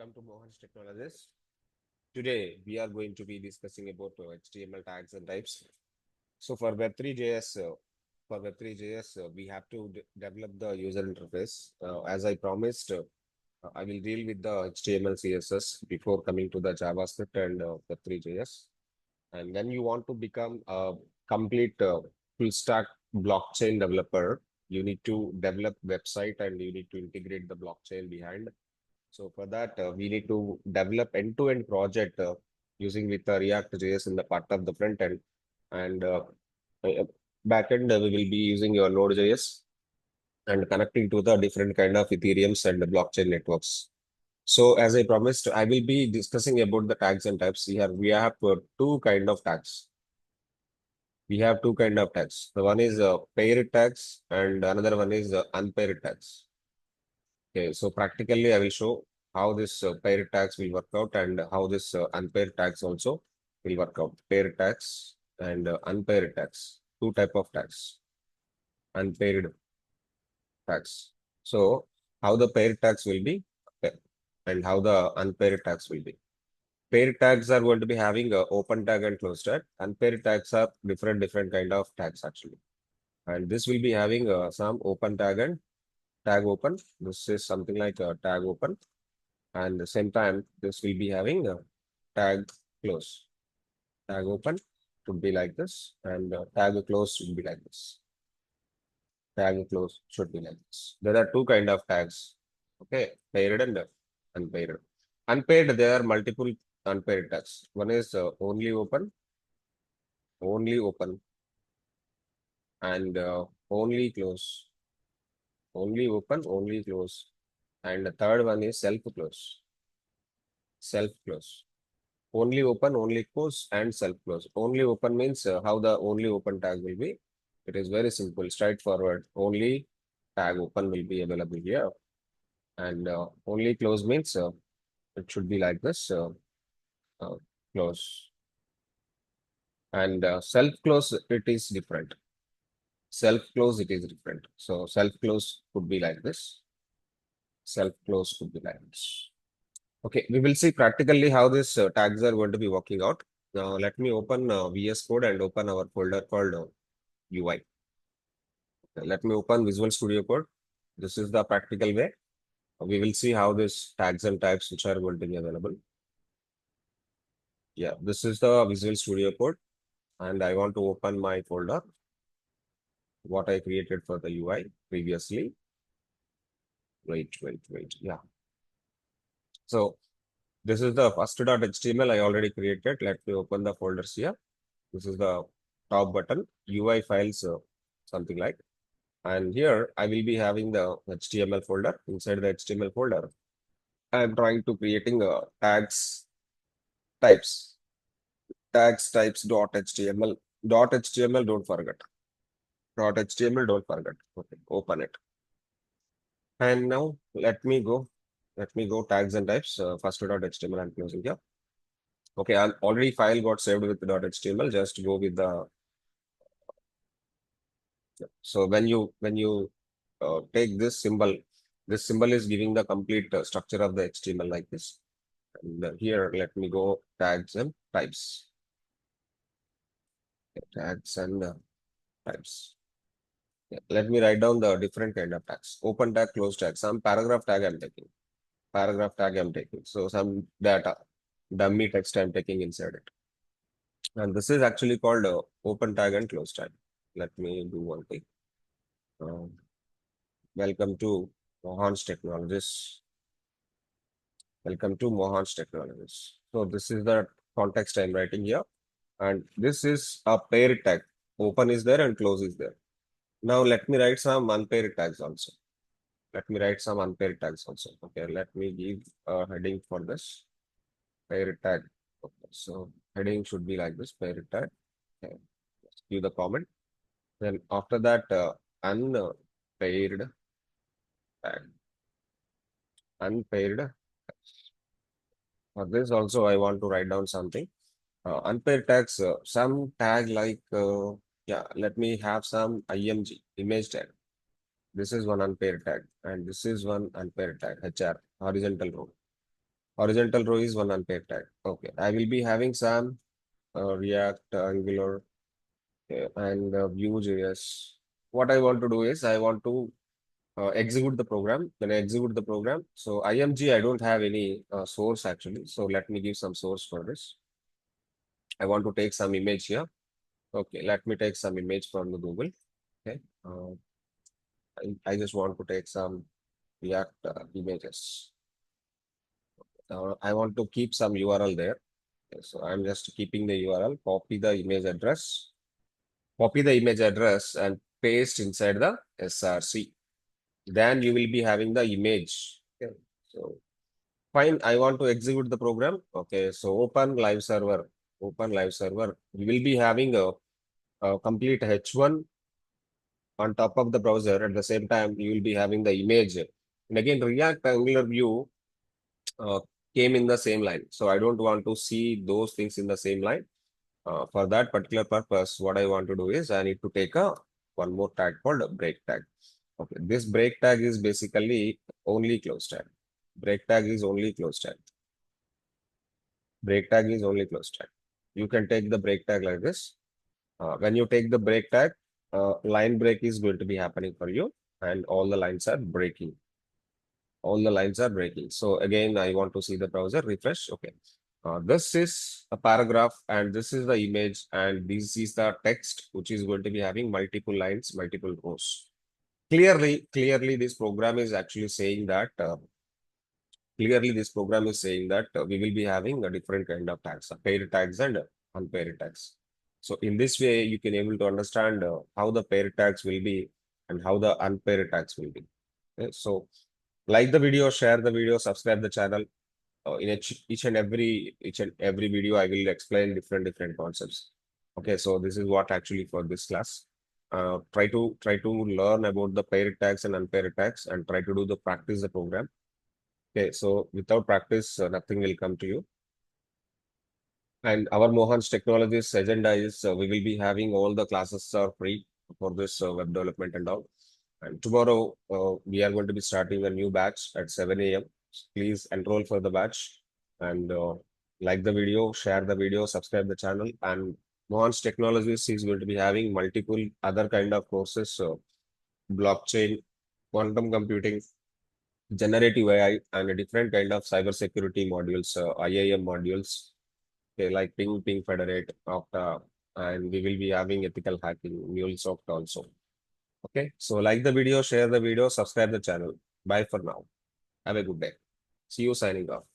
Welcome to Mohansh Technologies. Today we are going to be discussing about HTML tags and types. So for Web3.js, we have to develop the user interface. As I promised, I will deal with the HTML CSS before coming to the JavaScript and Web3.js. And when you want to become a complete full stack blockchain developer, you need to develop website and you need to integrate the blockchain behind. So for that, we need to develop end-to-end project using with React.js in the part of the front end, and uh, backend we will be using your Node.js and connecting to the different kind of Ethereums and the blockchain networks. So as I promised, I will be discussing about the tags and types. Here we have two kind of tags. We have two kind of tags. The one is paired tags and another one is unpaired tags. Okay, so practically I will show how this paired tags will work out and how this unpaired tags also will work out. Paired tags and unpaired tags, two type of tags, unpaired tags. So how the paired tags will be and how the unpaired tags will be. Paired tags are going to be having a open tag and closed tag. Unpaired tags are different kind of tags actually. And this will be having some open tag and tag open. This is something like a tag open. And the same time, this will be having a tag close. Tag open should be like this, and tag close should be like this. Tag close should be like this. There are two kind of tags. Okay, paired and unpaired. Unpaired, there are multiple unpaired tags. One is only open, and only close. Only open, only close. And the third one is self close. Self close. Only open, only close, and self close. Only open means how the only open tag will be. It is very simple, straightforward. Only tag open will be available here. And only close means it should be like this, uh, close. And self close, it is different. Self close, it is different. So self close could be like this. Self close could be like this. Okay, we will see practically how these tags are going to be working out. Now, let me open VS Code and open our folder called UI. Okay, let me open Visual Studio Code. This is the practical way. We will see how these tags and types which are going to be available. Yeah, this is the Visual Studio Code, and I want to open my folder, what I created for the UI previously. Wait. Yeah. So this is the first.html I already created. Let me open the folders here. This is the top button, UI files, something like. And here I will be having the HTML folder. Inside the HTML folder, I am trying to creating tags types. Tags types .html. .html, don't forget. .html, don't forget. Okay, open it. And now let me go. Let me go tags and types. First.html I'm closing here. Okay, already file got saved with .html. Just go with the. So when you take this symbol is giving the complete structure of the HTML like this. And here, let me go tags and types. Tags and types. Yeah, let me write down the different kind of tags. Open tag, close tag. Some paragraph tag I'm taking. Paragraph tag I'm taking. So some data, dummy text I'm taking inside it. And this is actually called open tag and close tag. Let me do one thing. Welcome to Mohansh Technologies. Welcome to Mohansh Technologies. So this is the context I'm writing here. And this is a pair tag. Open is there and close is there. Now let me write some unpaired tags also. Let me write some unpaired tags also. Okay, let me give a heading for this. Pair tag. Okay, so heading should be like this, pair tag. Okay. Let's give the comment. Then after that, unpaired tag. Unpaired. For this also, I want to write down something. Unpaired tags, some tag like, yeah, let me have some IMG, image tag. This is one unpaired tag, and this is one unpaired tag, HR, horizontal row. Horizontal row is one unpaid tag. Okay, I will be having some React, Angular, and Vue.js. What I want to do is I want to execute the program. When I execute the program, so IMG, I don't have any source actually. So let me give some source for this. I want to take some image here. Okay, let me take some image from the Google. Okay, I just want to take some React images. I want to keep some URL there. Okay, so I'm just keeping the URL, copy the image address and paste inside the SRC. Then you will be having the image. Okay, so fine, I want to execute the program. Okay, so open live server. Open live server. We will be having a complete H1 on top of the browser. At the same time, you will be having the image. And again, React Angular View uh, came in the same line. So I don't want to see those things in the same line. For that particular purpose, what I want to do is I need to take a one more tag called a break tag. Okay, this break tag is basically only close tag. Break tag is only close tag. Break tag is only close tag. You can take the break tag like this. When you take the break tag, line break is going to be happening for you, and all the lines are breaking. All the lines are breaking. So again, I want to see the browser refresh. Okay. This is a paragraph and this is the image and this is the text which is going to be having multiple lines, multiple rows. Clearly, this program is actually saying that we will be having a different kind of tags, paid tags and unpaired tags. So in this way, you can able to understand how the paired tags will be and how the unpaired tags will be. Okay, so like the video, share the video, subscribe the channel. In each and every video, I will explain different concepts. Okay, so this is what actually for this class. Try to learn about the paired tags and unpaired tags and try to do the practice the program. Okay, so without practice, nothing will come to you. And our Mohansh Technologies agenda is we will be having all the classes are free for this web development and all. And tomorrow we are going to be starting a new batch at 7 a.m. Please enroll for the batch and like the video, share the video, subscribe the channel. And Mohansh Technologies is going to be having multiple other kind of courses, blockchain, quantum computing, generative AI, and a different kind of cybersecurity modules, IAM modules, okay, like PingFederate, Okta, and we will be having ethical hacking, MuleSoft also. Okay, so like the video, share the video, subscribe the channel. Bye for now. Have a good day. See you signing off.